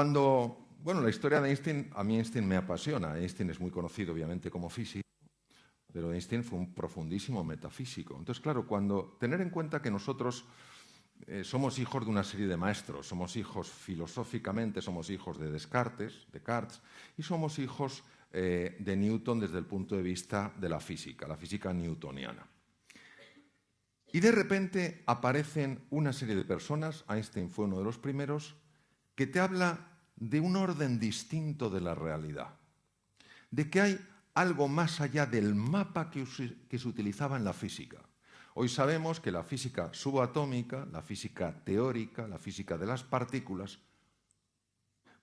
Bueno, la historia de Einstein, a mí Einstein me apasiona. Einstein es muy conocido, obviamente, como físico, pero Einstein fue un profundísimo metafísico. Entonces, claro, tener en cuenta que nosotros somos hijos de una serie de maestros, somos hijos filosóficamente, somos hijos de Descartes, y somos hijos de Newton desde el punto de vista de la física newtoniana. Y de repente aparecen una serie de personas, Einstein fue uno de los primeros, que te habla de un orden distinto de la realidad, de que hay algo más allá del mapa que se utilizaba en la física. Hoy sabemos que la física subatómica, la física teórica, la física de las partículas,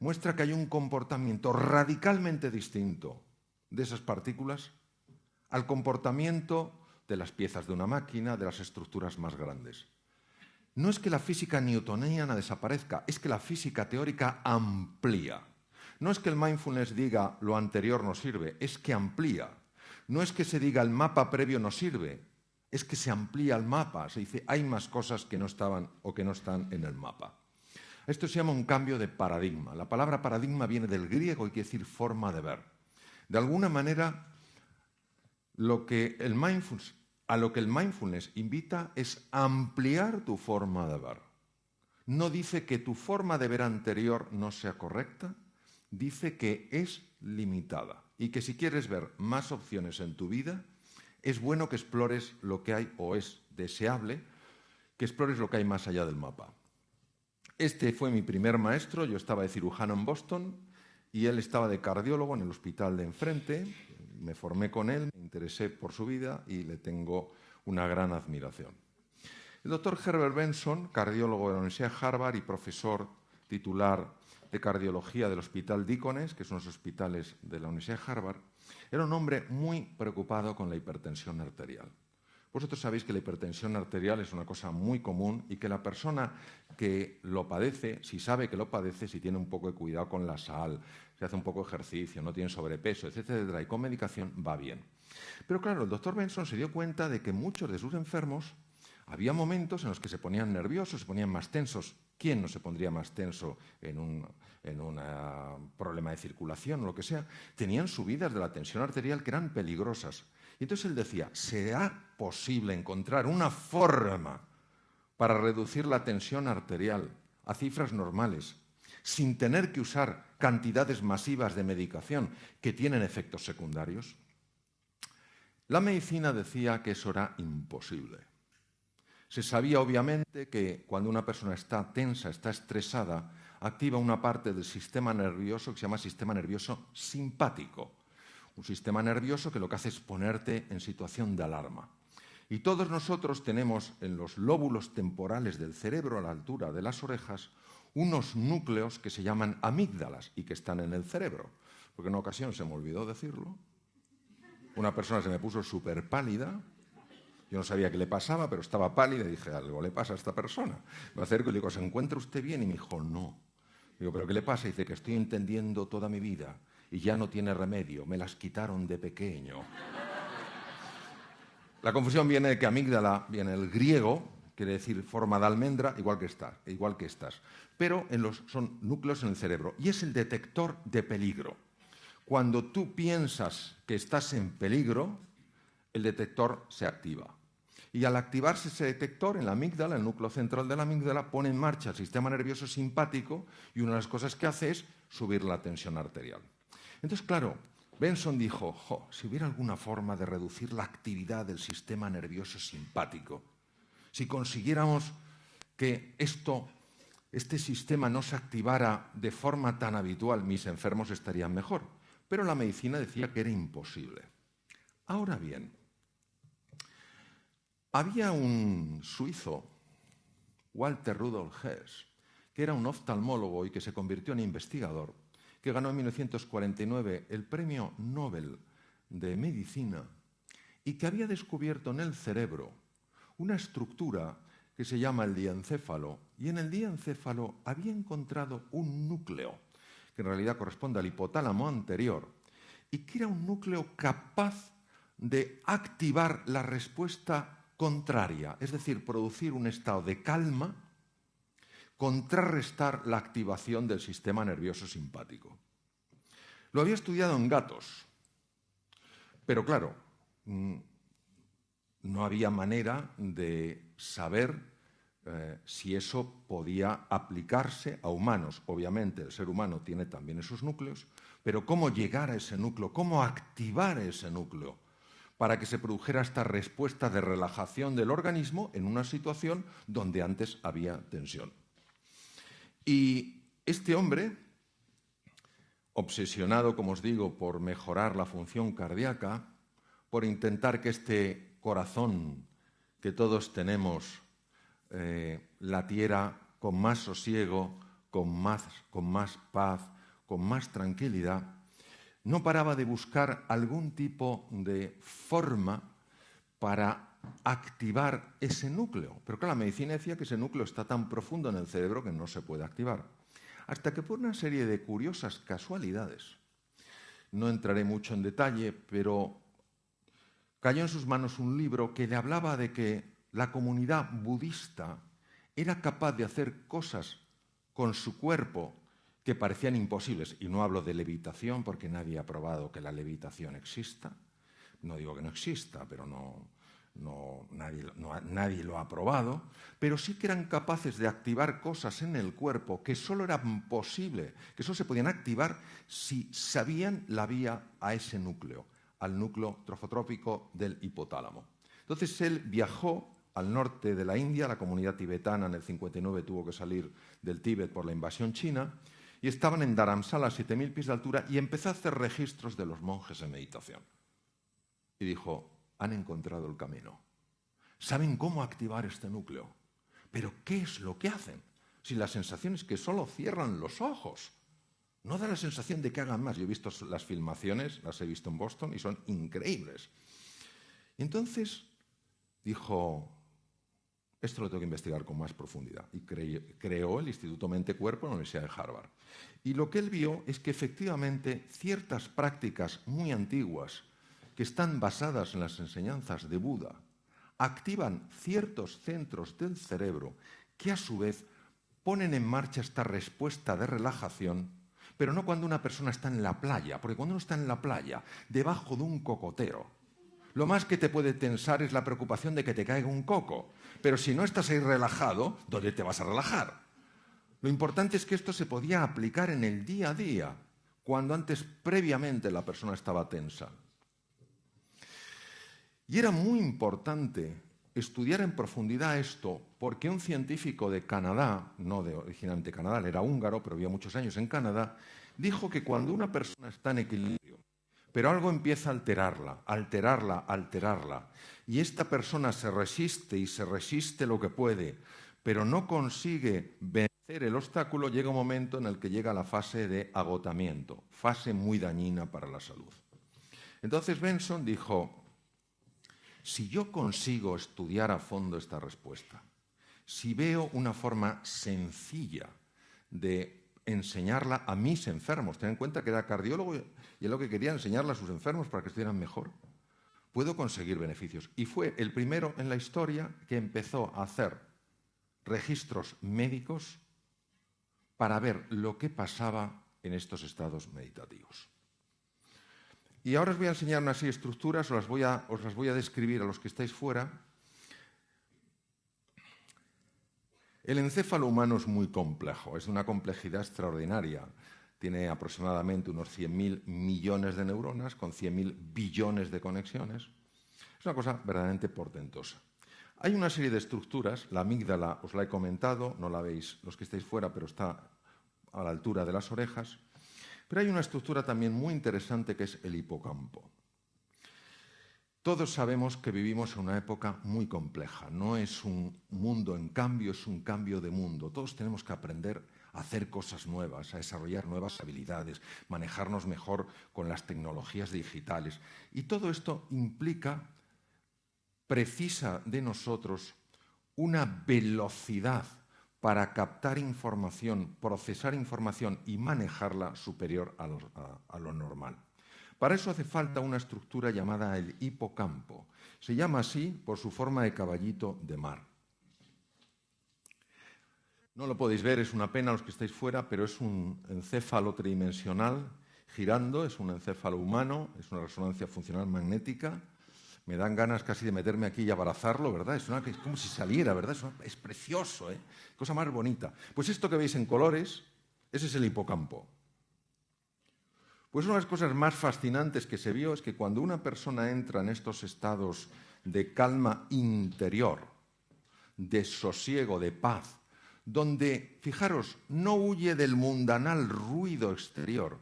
muestra que hay un comportamiento radicalmente distinto de esas partículas al comportamiento de las piezas de una máquina, de las estructuras más grandes. No es que la física newtoniana desaparezca, es que la física teórica amplía. No es que el mindfulness diga lo anterior no sirve, es que amplía. No es que se diga el mapa previo no sirve, es que se amplía el mapa. Se dice hay más cosas que no estaban o que no están en el mapa. Esto se llama un cambio de paradigma. La palabra paradigma viene del griego y quiere decir forma de ver. De alguna manera, a lo que el mindfulness invita es ampliar tu forma de ver. No dice que tu forma de ver anterior no sea correcta, dice que es limitada y que si quieres ver más opciones en tu vida, es bueno que explores lo que hay, o es deseable que explores lo que hay más allá del mapa. Este fue mi primer maestro, yo estaba de cirujano en Boston y él estaba de cardiólogo en el hospital de enfrente. Me formé con él, me interesé por su vida y le tengo una gran admiración. El doctor Herbert Benson, cardiólogo de la Universidad de Harvard y profesor titular de cardiología del Hospital Deaconess, que son los hospitales de la Universidad de Harvard, era un hombre muy preocupado con la hipertensión arterial. Vosotros sabéis que la hipertensión arterial es una cosa muy común y que la persona que lo padece, si sabe que lo padece, si tiene un poco de cuidado con la sal, si hace un poco de ejercicio, no tiene sobrepeso, etcétera, y con medicación va bien. Pero claro, el doctor Benson se dio cuenta de que muchos de sus enfermos había momentos en los que se ponían nerviosos, se ponían más tensos. ¿Quién no se pondría más tenso en un problema de circulación o lo que sea? Tenían subidas de la tensión arterial que eran peligrosas. Y entonces él decía, ¿será posible encontrar una forma para reducir la tensión arterial a cifras normales sin tener que usar cantidades masivas de medicación que tienen efectos secundarios? La medicina decía que eso era imposible. Se sabía obviamente que cuando una persona está tensa, está estresada, activa una parte del sistema nervioso que se llama sistema nervioso simpático. Un sistema nervioso que lo que hace es ponerte en situación de alarma. Y todos nosotros tenemos en los lóbulos temporales del cerebro, a la altura de las orejas, unos núcleos que se llaman amígdalas y que están en el cerebro. Porque en una ocasión se me olvidó decirlo. Una persona se me puso súper pálida. Yo no sabía qué le pasaba, pero estaba pálida y dije, algo le pasa a esta persona. Me acerco y le digo, ¿se encuentra usted bien? Y me dijo, no. Digo, ¿pero qué le pasa? Y dice que estoy entendiendo toda mi vida y ya no tiene remedio, me las quitaron de pequeño. La confusión viene de que amígdala viene del griego, quiere decir forma de almendra, igual que estas. Pero son núcleos en el cerebro y es el detector de peligro. Cuando tú piensas que estás en peligro, el detector se activa. Y al activarse ese detector en la amígdala, el núcleo central de la amígdala, pone en marcha el sistema nervioso simpático y una de las cosas que hace es subir la tensión arterial. Entonces, claro, Benson dijo, si hubiera alguna forma de reducir la actividad del sistema nervioso simpático, si consiguiéramos que este sistema no se activara de forma tan habitual, mis enfermos estarían mejor. Pero la medicina decía que era imposible. Ahora bien, había un suizo, Walter Rudolf Hess, que era un oftalmólogo y que se convirtió en investigador, que ganó en 1949 el Premio Nobel de Medicina y que había descubierto en el cerebro una estructura que se llama el diencéfalo, y en el diencéfalo había encontrado un núcleo, que en realidad corresponde al hipotálamo anterior, y que era un núcleo capaz de activar la respuesta contraria, es decir, producir un estado de calma contrarrestar la activación del sistema nervioso simpático. Lo había estudiado en gatos, pero claro, no había manera de saber si eso podía aplicarse a humanos. Obviamente el ser humano tiene también esos núcleos, pero cómo llegar a ese núcleo, cómo activar ese núcleo para que se produjera esta respuesta de relajación del organismo en una situación donde antes había tensión. Y este hombre, obsesionado, como os digo, por mejorar la función cardíaca, por intentar que este corazón que todos tenemos latiera con más sosiego, con más paz, con más tranquilidad, no paraba de buscar algún tipo de forma para activar ese núcleo. Pero claro, la medicina decía que ese núcleo está tan profundo en el cerebro que no se puede activar. Hasta que por una serie de curiosas casualidades, no entraré mucho en detalle, pero cayó en sus manos un libro que le hablaba de que la comunidad budista era capaz de hacer cosas con su cuerpo que parecían imposibles. Y no hablo de levitación porque nadie ha probado que la levitación exista. No digo que no exista, pero nadie lo ha probado. Pero sí que eran capaces de activar cosas en el cuerpo que solo eran posibles, que solo se podían activar si sabían la vía a ese núcleo, al núcleo trofotrópico del hipotálamo. Entonces él viajó al norte de la India, la comunidad tibetana en el 59 tuvo que salir del Tíbet por la invasión china, y estaban en Dharamsala a 7.000 pies de altura, y empezó a hacer registros de los monjes en meditación. Y dijo, han encontrado el camino. Saben cómo activar este núcleo. Pero ¿qué es lo que hacen? Si la sensación es que solo cierran los ojos. No da la sensación de que hagan más. Yo he visto las filmaciones, las he visto en Boston, y son increíbles. Entonces dijo, esto lo tengo que investigar con más profundidad. Y creó el Instituto Mente-Cuerpo en la Universidad de Harvard. Y lo que él vio es que efectivamente ciertas prácticas muy antiguas que están basadas en las enseñanzas de Buda activan ciertos centros del cerebro que a su vez ponen en marcha esta respuesta de relajación, pero no cuando una persona está en la playa, porque cuando uno está en la playa, debajo de un cocotero, lo más que te puede tensar es la preocupación de que te caiga un coco. Pero si no estás ahí relajado, ¿dónde te vas a relajar? Lo importante es que esto se podía aplicar en el día a día, cuando antes previamente la persona estaba tensa. Y era muy importante estudiar en profundidad esto, porque un científico de Canadá, no de originalmente Canadá, él era húngaro, pero vivía muchos años en Canadá, dijo que cuando una persona está en equilibrio, pero algo empieza a alterarla, y esta persona se resiste y se resiste lo que puede, pero no consigue vencer el obstáculo, llega un momento en el que llega la fase de agotamiento, fase muy dañina para la salud. Entonces Benson dijo, si yo consigo estudiar a fondo esta respuesta, si veo una forma sencilla de enseñarla a mis enfermos, ten en cuenta que era cardiólogo y es lo que quería, enseñarla a sus enfermos para que estuvieran mejor, puedo conseguir beneficios. Y fue el primero en la historia que empezó a hacer registros médicos para ver lo que pasaba en estos estados meditativos. Y ahora os voy a enseñar una serie de estructuras, os las voy a describir a los que estáis fuera. El encéfalo humano es muy complejo, es de una complejidad extraordinaria. Tiene aproximadamente unos 100.000 millones de neuronas con 100.000 billones de conexiones. Es una cosa verdaderamente portentosa. Hay una serie de estructuras, la amígdala os la he comentado, no la veis los que estáis fuera, pero está a la altura de las orejas. Pero hay una estructura también muy interesante que es el hipocampo. Todos sabemos que vivimos en una época muy compleja. No es un mundo en cambio, es un cambio de mundo. Todos tenemos que aprender a hacer cosas nuevas, a desarrollar nuevas habilidades, manejarnos mejor con las tecnologías digitales. Y todo esto precisa de nosotros una velocidad para captar información, procesar información y manejarla superior a lo normal. Para eso hace falta una estructura llamada el hipocampo. Se llama así por su forma de caballito de mar. No lo podéis ver, es una pena los que estáis fuera, pero es un encéfalo tridimensional girando, es un encéfalo humano, es una resonancia funcional magnética. Me dan ganas casi de meterme aquí y abrazarlo, ¿verdad? Es como si saliera, ¿verdad? Es precioso, ¿eh? Cosa más bonita. Pues esto que veis en colores, ese es el hipocampo. Pues una de las cosas más fascinantes que se vio es que cuando una persona entra en estos estados de calma interior, de sosiego, de paz, donde, fijaros, no huye del mundanal ruido exterior,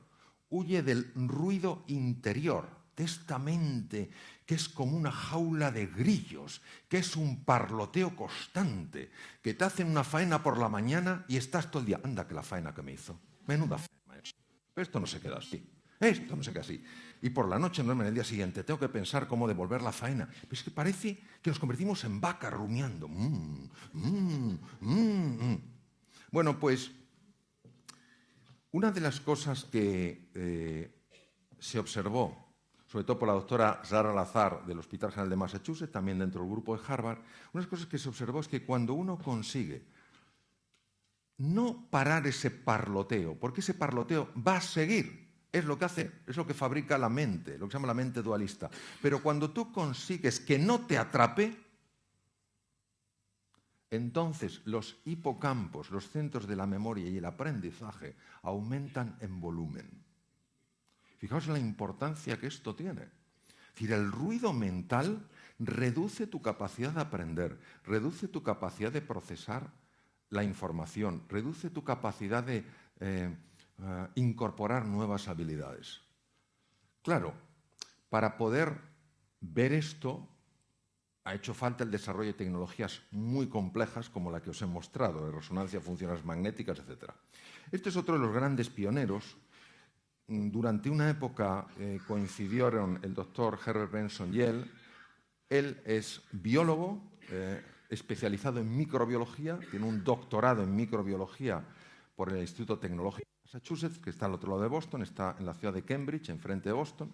huye del ruido interior, de esta mente que es como una jaula de grillos, que es un parloteo constante, que te hacen una faena por la mañana y estás todo el día, anda que la faena que me hizo, menuda faena. Pero esto no se queda así. Esto no se queda así. Y por la noche, no en el día siguiente, tengo que pensar cómo devolver la faena. Pero es que parece que nos convertimos en vacas rumiando. Bueno, pues una de las cosas que se observó, sobre todo por la doctora Zara Lazar del Hospital General de Massachusetts, también dentro del grupo de Harvard, una de las cosas que se observó es que cuando uno consigue no parar ese parloteo, porque ese parloteo va a seguir. Es lo que hace, es lo que fabrica la mente, lo que se llama la mente dualista. Pero cuando tú consigues que no te atrape, entonces los hipocampos, los centros de la memoria y el aprendizaje aumentan en volumen. Fijaos la importancia que esto tiene. Es decir, el ruido mental reduce tu capacidad de aprender, reduce tu capacidad de procesar la información, reduce tu capacidad de incorporar nuevas habilidades. Claro, para poder ver esto, ha hecho falta el desarrollo de tecnologías muy complejas como la que os he mostrado, de resonancia, funciones magnéticas, etc. Este es otro de los grandes pioneros. Durante una época coincidieron el doctor Herbert Benson y él. Él es biólogo, especializado en microbiología, tiene un doctorado en microbiología por el Instituto Tecnológico de Massachusetts, que está al otro lado de Boston, está en la ciudad de Cambridge, enfrente de Boston.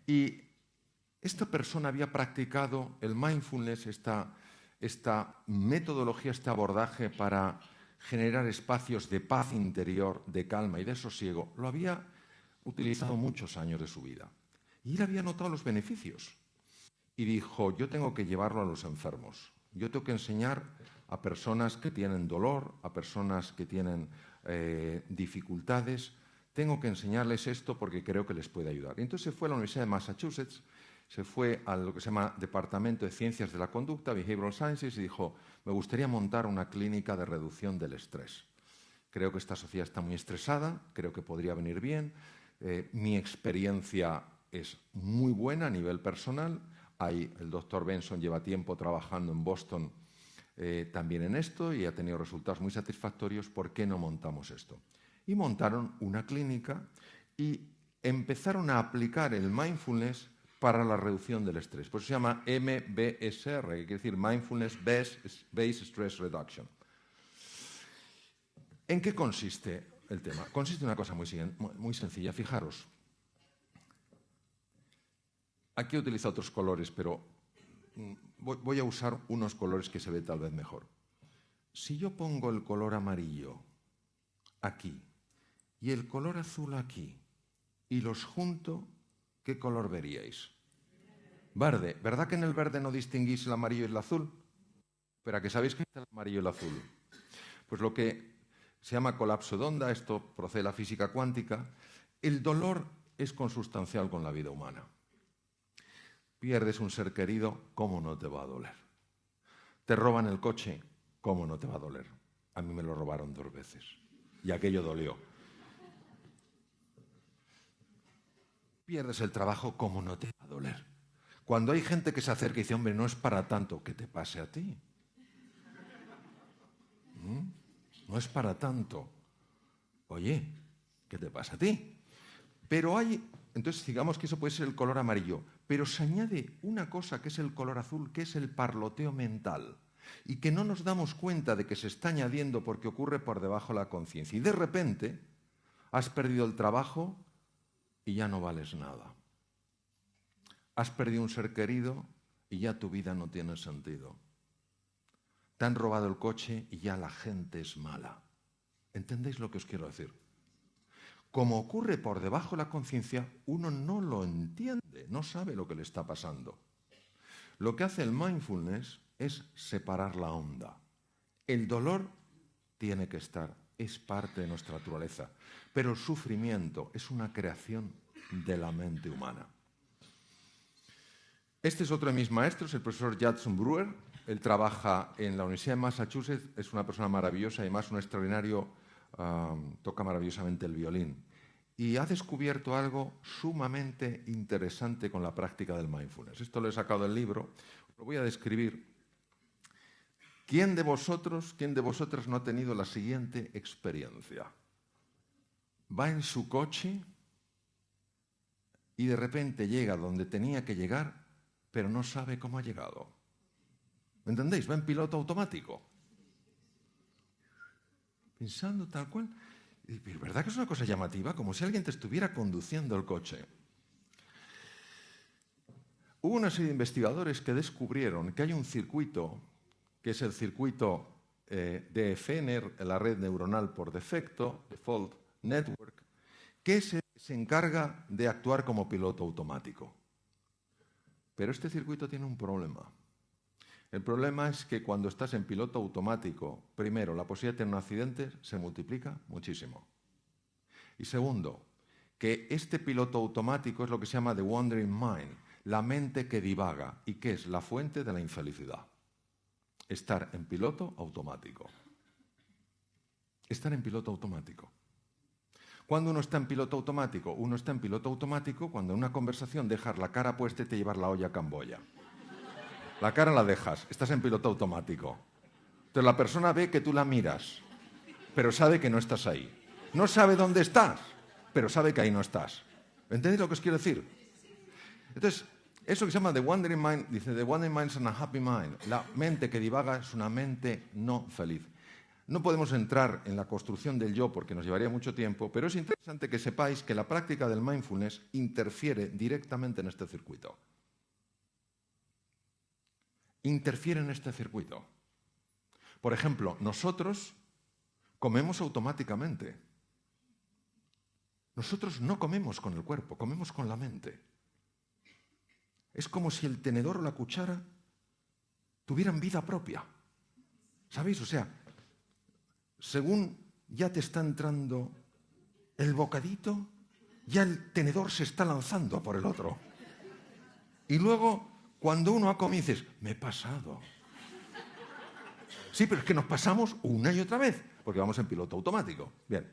Y esta persona había practicado el mindfulness, esta metodología, este abordaje para generar espacios de paz interior, de calma y de sosiego. Lo había utilizado muchos años de su vida. Y él había notado los beneficios. Y dijo, yo tengo que llevarlo a los enfermos. Yo tengo que enseñar a personas que tienen dolor, a personas que tienen dificultades. Tengo que enseñarles esto porque creo que les puede ayudar. Y entonces se fue a la Universidad de Massachusetts, se fue a lo que se llama Departamento de Ciencias de la Conducta, Behavioral Sciences, y dijo, me gustaría montar una clínica de reducción del estrés. Creo que esta sociedad está muy estresada, creo que podría venir bien. Mi experiencia es muy buena a nivel personal. El doctor Benson lleva tiempo trabajando en Boston también en esto y ha tenido resultados muy satisfactorios. ¿Por qué no montamos esto? Y montaron una clínica y empezaron a aplicar el mindfulness para la reducción del estrés. Por eso se llama MBSR, que quiere decir Mindfulness Based Stress Reduction. ¿En qué consiste el tema? Consiste en una cosa muy sencilla. Fijaros, aquí he utilizado otros colores, pero voy a usar unos colores que se ve tal vez mejor. Si yo pongo el color amarillo aquí y el color azul aquí y los junto, ¿qué color veríais? Verde. ¿Verdad que en el verde no distinguís el amarillo y el azul? Pero ¿a qué sabéis que es el amarillo y el azul? Pues lo que se llama colapso de onda, esto procede de la física cuántica. El dolor es consustancial con la vida humana. Pierdes un ser querido, ¿cómo no te va a doler? Te roban el coche, ¿cómo no te va a doler? A mí me lo robaron 2 veces y aquello dolió. Pierdes el trabajo, ¿cómo no te va a doler? Cuando hay gente que se acerca y dice, hombre, no es para tanto, que te pase a ti. No es para tanto. Oye, ¿qué te pasa a ti? Pero entonces digamos que eso puede ser el color amarillo, pero se añade una cosa que es el color azul, que es el parloteo mental, y que no nos damos cuenta de que se está añadiendo porque ocurre por debajo de la conciencia. Y de repente has perdido el trabajo y ya no vales nada. Has perdido un ser querido y ya tu vida no tiene sentido. te han robado el coche y ya la gente es mala. ¿Entendéis lo que os quiero decir? Como ocurre por debajo de la conciencia, uno no lo entiende, no sabe lo que le está pasando. Lo que hace el mindfulness es separar la onda. El dolor tiene que estar, es parte de nuestra naturaleza, pero el sufrimiento es una creación de la mente humana. Este es otro de mis maestros, el profesor Judson Brewer. Él trabaja en la Universidad de Massachusetts, es una persona maravillosa y además un extraordinario, toca maravillosamente el violín. Y ha descubierto algo sumamente interesante con la práctica del mindfulness. Esto lo he sacado del libro, lo voy a describir. ¿Quién de vosotras no ha tenido la siguiente experiencia? Va en su coche y de repente llega donde tenía que llegar, pero no sabe cómo ha llegado. ¿Me entendéis? Va en piloto automático. Pensando tal cual. Pero ¿verdad que es una cosa llamativa? Como si alguien te estuviera conduciendo el coche. Hubo una serie de investigadores que descubrieron que hay un circuito, que es el circuito de FNR, la red neuronal por defecto, Default Network, que se encarga de actuar como piloto automático. Pero este circuito tiene un problema. El problema es que cuando estás en piloto automático, primero, la posibilidad de tener un accidente se multiplica muchísimo. Y segundo, que este piloto automático es lo que se llama the wandering mind, la mente que divaga y que es la fuente de la infelicidad. Estar en piloto automático. Estar en piloto automático. ¿Cuándo uno está en piloto automático? Uno está en piloto automático cuando en una conversación dejas la cara puesta y te llevas la olla a Camboya. La cara la dejas, estás en piloto automático. Entonces la persona ve que tú la miras, pero sabe que no estás ahí. No sabe dónde estás, pero sabe que ahí no estás. ¿Entendéis lo que os quiero decir? Entonces, eso que se llama the wandering mind, dice, the wandering mind is an unhappy mind. La mente que divaga es una mente no feliz. No podemos entrar en la construcción del yo porque nos llevaría mucho tiempo, pero es interesante que sepáis que la práctica del mindfulness interfiere directamente en este circuito. Interfiere en este circuito. Por ejemplo, nosotros comemos automáticamente. Nosotros no comemos con el cuerpo, comemos con la mente. Es como si el tenedor o la cuchara tuvieran vida propia. ¿Sabéis? O sea, según ya te está entrando el bocadito, ya el tenedor se está lanzando por el otro. Y luego, cuando uno ha comido, dices, me he pasado. Sí, pero es que nos pasamos una y otra vez, porque vamos en piloto automático. Bien.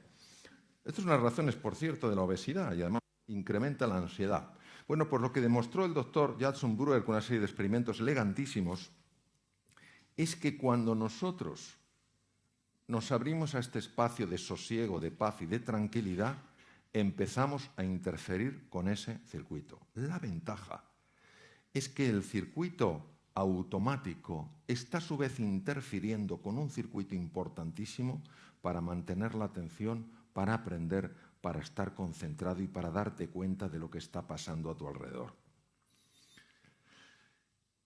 Esto es una de las razones, por cierto, de la obesidad y además incrementa la ansiedad. Bueno, pues lo que demostró el doctor Judson Brewer con una serie de experimentos elegantísimos es que cuando nosotros nos abrimos a este espacio de sosiego, de paz y de tranquilidad, empezamos a interferir con ese circuito. La ventaja es que el circuito automático está a su vez interfiriendo con un circuito importantísimo para mantener la atención, para aprender, para estar concentrado y para darte cuenta de lo que está pasando a tu alrededor.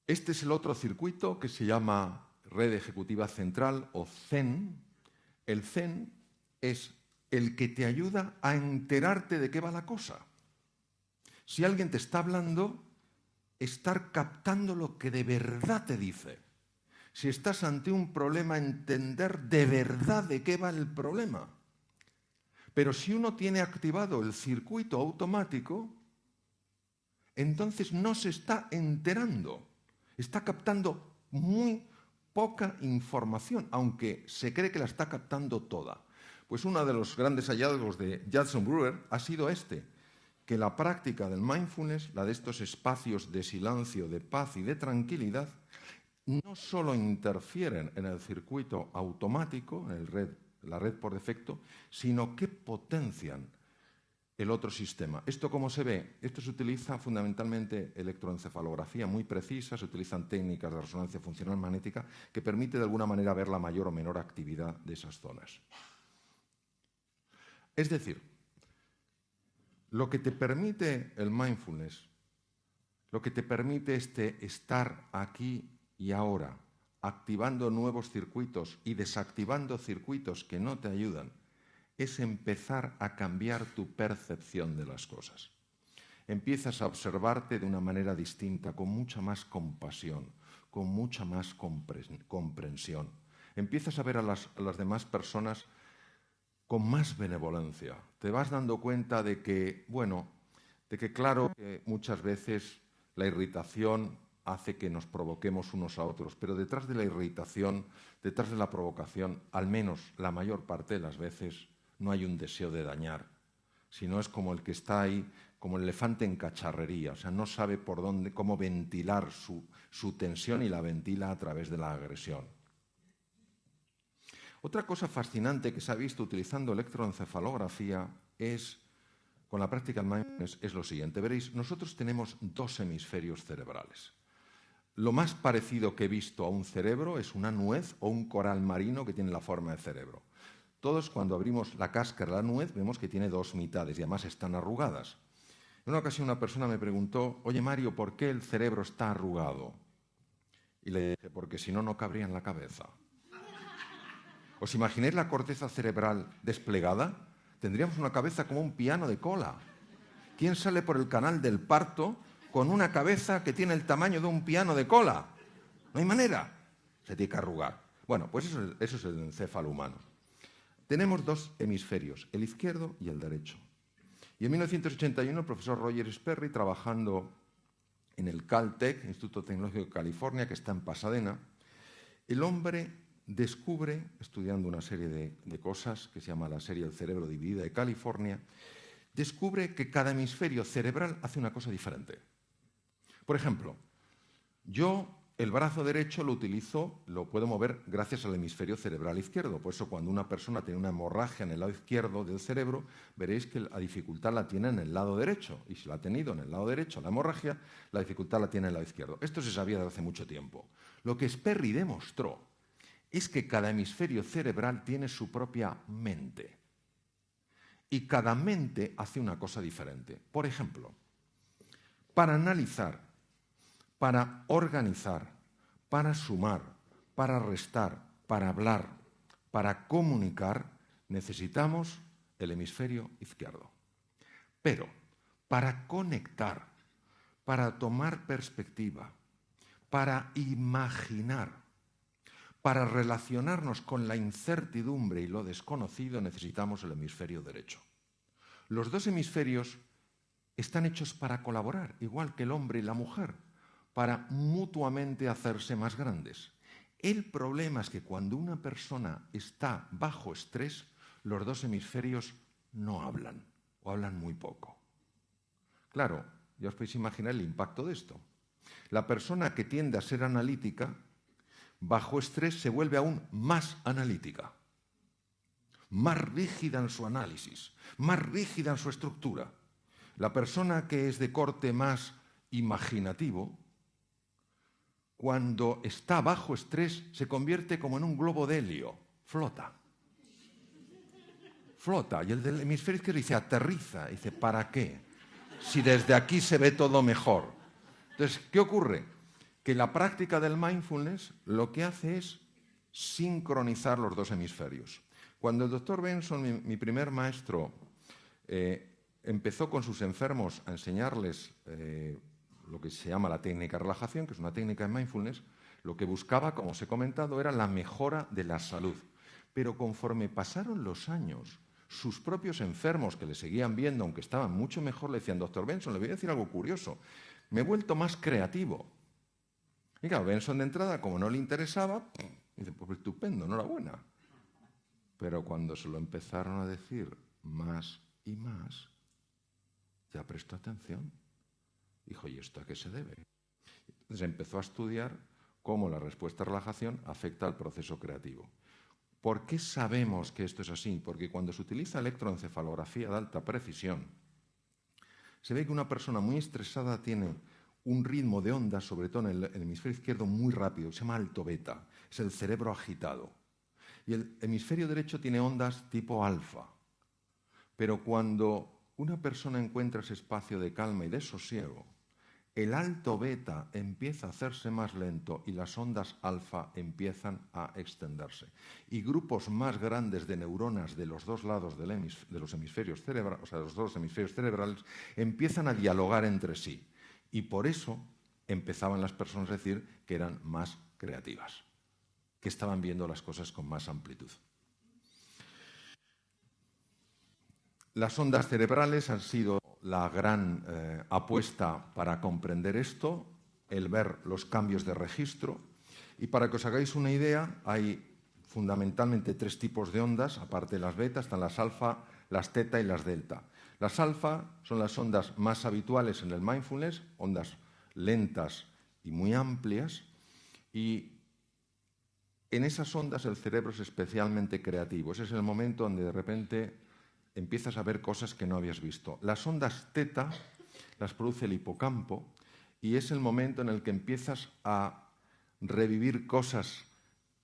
Este es el otro circuito que se llama Red Ejecutiva Central o Zen. El Zen es el que te ayuda a enterarte de qué va la cosa. Si alguien te está hablando, estar captando lo que de verdad te dice. Si estás ante un problema, entender de verdad de qué va el problema. Pero si uno tiene activado el circuito automático, entonces no se está enterando. Está captando muy poca información, aunque se cree que la está captando toda. Pues uno de los grandes hallazgos de Judson Brewer ha sido que la práctica del mindfulness, la de estos espacios de silencio, de paz y de tranquilidad, no solo interfieren en el circuito automático, en la red por defecto, sino que potencian el otro sistema. ¿Esto cómo se ve? Esto se utiliza fundamentalmente electroencefalografía muy precisa, se utilizan técnicas de resonancia funcional magnética que permite de alguna manera ver la mayor o menor actividad de esas zonas. Es decir, lo que te permite el mindfulness, lo que te permite estar aquí y ahora, activando nuevos circuitos y desactivando circuitos que no te ayudan, es empezar a cambiar tu percepción de las cosas. Empiezas a observarte de una manera distinta, con mucha más compasión, con mucha más comprensión. Empiezas a ver a las demás personas con más benevolencia. Te vas dando cuenta de que, claro, que muchas veces la irritación hace que nos provoquemos unos a otros, pero detrás de la irritación, detrás de la provocación, al menos la mayor parte de las veces, no hay un deseo de dañar, sino es como el que está ahí, como el elefante en cacharrería, o sea, no sabe por dónde, cómo ventilar su tensión y la ventila a través de la agresión. Otra cosa fascinante que se ha visto utilizando electroencefalografía con la práctica del mindfulness, es lo siguiente. Veréis, nosotros tenemos dos hemisferios cerebrales. Lo más parecido que he visto a un cerebro es una nuez o un coral marino que tiene la forma de cerebro. Todos, cuando abrimos la cáscara de la nuez, vemos que tiene dos mitades y además están arrugadas. En una ocasión una persona me preguntó: oye Mario, ¿por qué el cerebro está arrugado? Y le dije: porque si no, no cabría en la cabeza. ¿Os imagináis la corteza cerebral desplegada? Tendríamos una cabeza como un piano de cola. ¿Quién sale por el canal del parto con una cabeza que tiene el tamaño de un piano de cola? No hay manera. Se tiene que arrugar. Bueno, pues eso es el encéfalo humano. Tenemos dos hemisferios, el izquierdo y el derecho. Y en 1981 el profesor Roger Sperry, trabajando en el Caltech, Instituto Tecnológico de California, que está en Pasadena, el hombre descubre, estudiando una serie de cosas que se llama la serie del cerebro dividida de California, descubre que cada hemisferio cerebral hace una cosa diferente. Por ejemplo, yo el brazo derecho lo puedo mover gracias al hemisferio cerebral izquierdo. Por eso cuando una persona tiene una hemorragia en el lado izquierdo del cerebro, veréis que la dificultad la tiene en el lado derecho. Y si la ha tenido en el lado derecho la hemorragia, la dificultad la tiene en el lado izquierdo. Esto se sabía desde hace mucho tiempo. Lo que Sperry demostró es que cada hemisferio cerebral tiene su propia mente. Y cada mente hace una cosa diferente. Por ejemplo, para analizar, para organizar, para sumar, para restar, para hablar, para comunicar, necesitamos el hemisferio izquierdo. Pero para conectar, para tomar perspectiva, para imaginar, para relacionarnos con la incertidumbre y lo desconocido, necesitamos el hemisferio derecho. Los dos hemisferios están hechos para colaborar, igual que el hombre y la mujer, para mutuamente hacerse más grandes. El problema es que cuando una persona está bajo estrés, los dos hemisferios no hablan o hablan muy poco. Claro, ya os podéis imaginar el impacto de esto. La persona que tiende a ser analítica, bajo estrés se vuelve aún más analítica, más rígida en su análisis, más rígida en su estructura. La persona que es de corte más imaginativo, cuando está bajo estrés, se convierte como en un globo de helio, flota. Flota, y el del hemisferio izquierdo dice aterriza, dice ¿para qué? Si desde aquí se ve todo mejor. Entonces, ¿qué ocurre? Que la práctica del mindfulness lo que hace es sincronizar los dos hemisferios. Cuando el doctor Benson, mi primer maestro, empezó con sus enfermos a enseñarles lo que se llama la técnica de relajación, que es una técnica de mindfulness, lo que buscaba, como os he comentado, era la mejora de la salud. Pero conforme pasaron los años, sus propios enfermos que le seguían viendo, aunque estaban mucho mejor, le decían: doctor Benson, le voy a decir algo curioso, me he vuelto más creativo. Y claro, Benson de entrada, como no le interesaba, dice: pues estupendo, enhorabuena. Pero cuando se lo empezaron a decir más y más, ya prestó atención. Dijo: ¿y esto a qué se debe? Entonces empezó a estudiar cómo la respuesta a relajación afecta al proceso creativo. ¿Por qué sabemos que esto es así? Porque cuando se utiliza electroencefalografía de alta precisión, se ve que una persona muy estresada tiene un ritmo de ondas, sobre todo en el hemisferio izquierdo, muy rápido, se llama alto beta, es el cerebro agitado. Y el hemisferio derecho tiene ondas tipo alfa. Pero cuando una persona encuentra ese espacio de calma y de sosiego, el alto beta empieza a hacerse más lento y las ondas alfa empiezan a extenderse. Y grupos más grandes de neuronas de los dos lados de los hemisferios cerebrales, o sea, de los dos hemisferios cerebrales, empiezan a dialogar entre sí. Y por eso empezaban las personas a decir que eran más creativas, que estaban viendo las cosas con más amplitud. Las ondas cerebrales han sido la gran apuesta para comprender esto, el ver los cambios de registro. Y para que os hagáis una idea, hay fundamentalmente 3 tipos de ondas, aparte de las beta, están las alfa, las teta y las delta. Las alfa son las ondas más habituales en el mindfulness, ondas lentas y muy amplias, y en esas ondas el cerebro es especialmente creativo. Ese es el momento donde de repente empiezas a ver cosas que no habías visto. Las ondas teta las produce el hipocampo y es el momento en el que empiezas a revivir cosas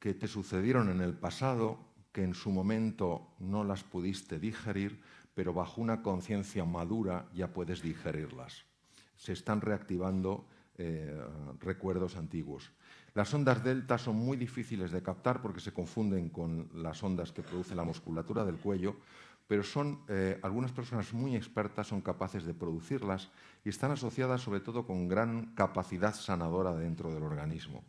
que te sucedieron en el pasado, que en su momento no las pudiste digerir, pero bajo una conciencia madura ya puedes digerirlas. Se están reactivando recuerdos antiguos. Las ondas delta son muy difíciles de captar porque se confunden con las ondas que produce la musculatura del cuello, pero algunas personas muy expertas son capaces de producirlas y están asociadas sobre todo con gran capacidad sanadora dentro del organismo.